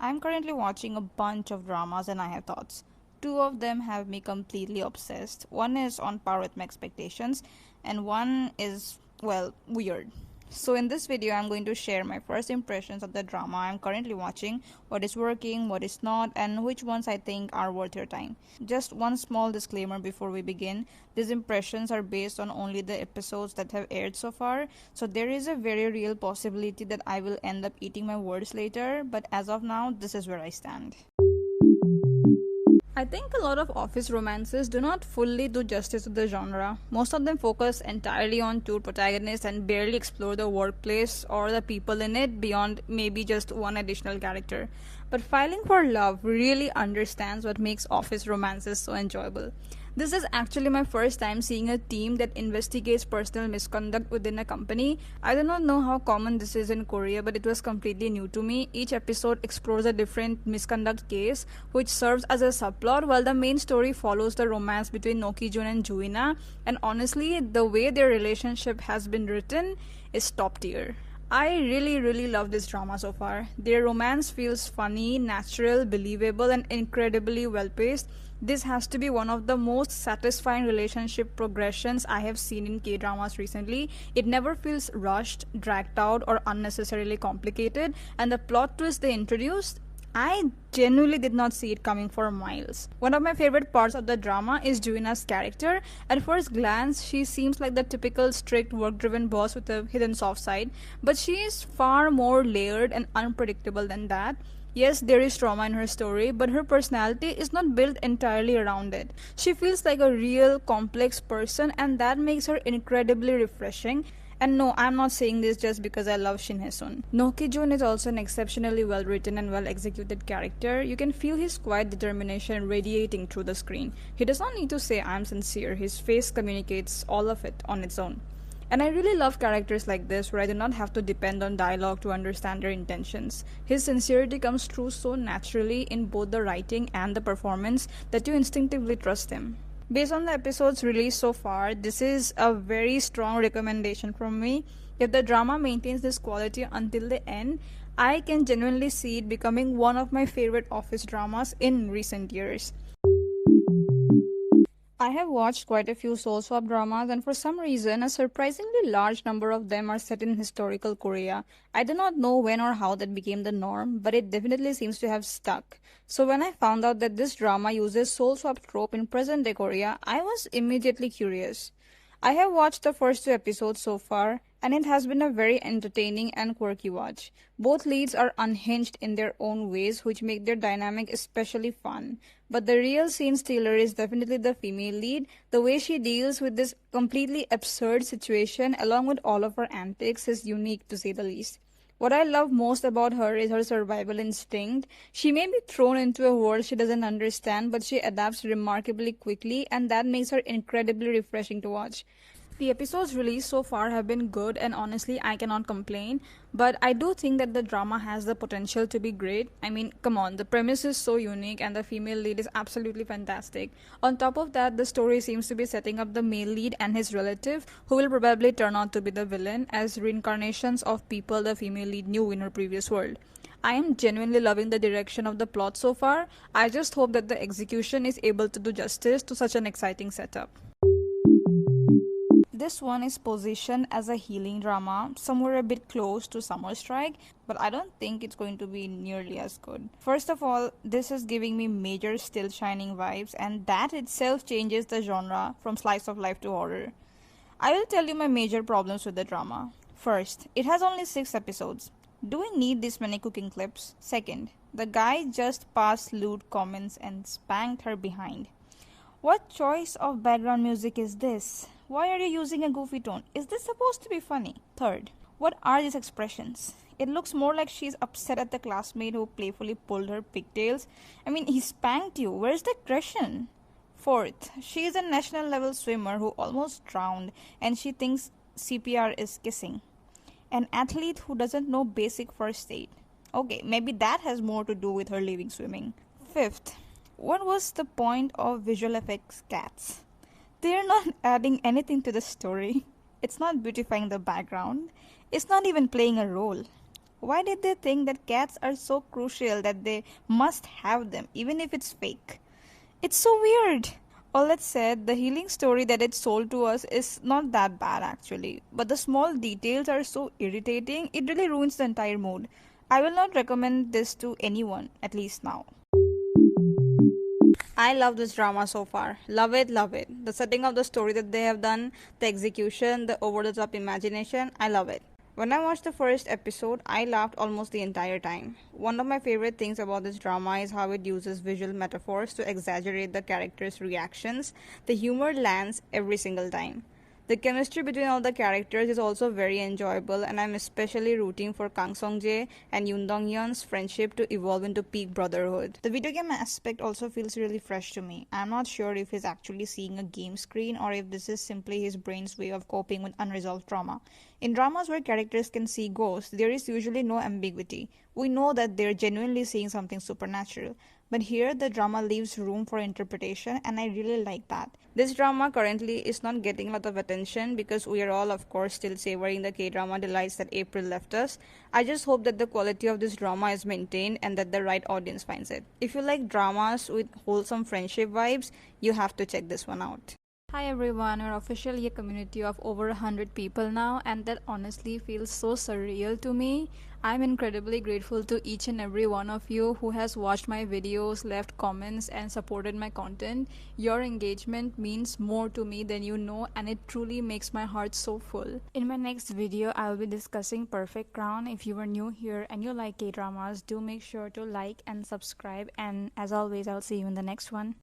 I'm currently watching a bunch of dramas and I have thoughts. Two of them have me completely obsessed. One is on par with my expectations, and one is, well, weird. So, in this video, I'm going to share my first impressions of the drama I'm currently watching, what is working, what is not, and which ones I think are worth your time. Just one small disclaimer before we begin: these impressions are based on only the episodes that have aired so far, so there is a very real possibility that I will end up eating my words later, but as of now, this is where I stand. I think a lot of office romances do not fully do justice to the genre. Most of them focus entirely on two protagonists and barely explore the workplace or the people in it beyond maybe just one additional character. But Filing for Love really understands what makes office romances so enjoyable. This is actually my first time seeing a team that investigates personal misconduct within a company. I do not know how common this is in Korea, but it was completely new to me. Each episode explores a different misconduct case, which serves as a subplot, while the main story follows the romance between Noki Jun and Juina. And honestly, the way their relationship has been written is top tier. I really love this drama so far. Their romance feels funny, natural, believable, and incredibly well paced. This has to be one of the most satisfying relationship progressions I have seen in K-dramas recently. It never feels rushed, dragged out, or unnecessarily complicated, and the plot twist they introduced, I genuinely did not see it coming for miles. One of my favorite parts of the drama is Juina's character. At first glance, she seems like the typical strict, work-driven boss with a hidden soft side, but she is far more layered and unpredictable than that. Yes, there is trauma in her story, but her personality is not built entirely around it. She feels like a real, complex person, and that makes her incredibly refreshing. And no, I'm not saying this just because I love Shin Hye-sun. Noki Jun is also an exceptionally well written and well executed character. You can feel his quiet determination radiating through the screen. He does not need to say I'm sincere, his face communicates all of it on its own. And I really love characters like this where I do not have to depend on dialogue to understand their intentions. His sincerity comes through so naturally in both the writing and the performance that you instinctively trust him. Based on the episodes released so far, this is a very strong recommendation from me. If the drama maintains this quality until the end, I can genuinely see it becoming one of my favorite office dramas in recent years. I have watched quite a few soul swap dramas, and for some reason, a surprisingly large number of them are set in historical Korea. I do not know when or how that became the norm, but it definitely seems to have stuck. So when I found out that this drama uses soul swap trope in present-day Korea, I was immediately curious. I have watched the first two episodes so far, and it has been a very entertaining and quirky watch. Both leads are unhinged in their own ways, which make their dynamic especially fun. But the real scene stealer is definitely the female lead. The way she deals with this completely absurd situation, along with all of her antics, is unique to say the least. What I love most about her is her survival instinct. She may be thrown into a world she doesn't understand, but she adapts remarkably quickly, and that makes her incredibly refreshing to watch. The episodes released so far have been good, and honestly, I cannot complain. But I do think that the drama has the potential to be great. I mean, come on, the premise is so unique, and the female lead is absolutely fantastic. On top of that, the story seems to be setting up the male lead and his relative, who will probably turn out to be the villain, as reincarnations of people the female lead knew in her previous world. I am genuinely loving the direction of the plot so far. I just hope that the execution is able to do justice to such an exciting setup. This one is positioned as a healing drama, somewhere a bit close to Summer Strike, but I don't think it's going to be nearly as good. First of all, this is giving me major Still Shining vibes, and that itself changes the genre from slice of life to horror. I will tell you my major problems with the drama. First, it has only 6 episodes. Do we need this many cooking clips? Second, the guy just passed lewd comments and spanked her behind. What choice of background music is this? Why are you using a goofy tone? Is this supposed to be funny? Third, what are these expressions? It looks more like she's upset at the classmate who playfully pulled her pigtails. I mean, he spanked you. Where's the aggression? Fourth, she is a national level swimmer who almost drowned and she thinks CPR is kissing. An athlete who doesn't know basic first aid. Okay, maybe that has more to do with her leaving swimming. Fifth, what was the point of visual effects cats? They are not adding anything to the story. It's not beautifying the background. It's not even playing a role. Why did they think that cats are so crucial that they must have them, even if it's fake? It's so weird. All that said, the healing story that it sold to us is not that bad actually, but the small details are so irritating, it really ruins the entire mood. I will not recommend this to anyone, at least now. I love this drama so far. Love it, love it. The setting of the story that they have done, the execution, the over the top imagination, I love it. When I watched the first episode, I laughed almost the entire time. One of my favorite things about this drama is how it uses visual metaphors to exaggerate the characters' reactions. The humor lands every single time. The chemistry between all the characters is also very enjoyable, and I'm especially rooting for Kang Song-jae and Yoon Dong-yeon's friendship to evolve into peak brotherhood. The video game aspect also feels really fresh to me. I'm not sure if he's actually seeing a game screen or if this is simply his brain's way of coping with unresolved trauma. In dramas where characters can see ghosts, there is usually no ambiguity. We know that they're genuinely seeing something supernatural. But here, the drama leaves room for interpretation, and I really like that. This drama currently is not getting a lot of attention because we are all, of course, still savoring the K-drama delights that April left us. I just hope that the quality of this drama is maintained and that the right audience finds it. If you like dramas with wholesome friendship vibes, you have to check this one out. Hi everyone, we're officially a community of over 100 people now, and that honestly feels so surreal to me. I'm incredibly grateful to each and every one of you who has watched my videos, left comments, and supported my content. Your engagement means more to me than you know, and it truly makes my heart so full. In my next video, I'll be discussing Perfect Crown. If you are new here and you like K-dramas, do make sure to like and subscribe, and as always, I'll see you in the next one.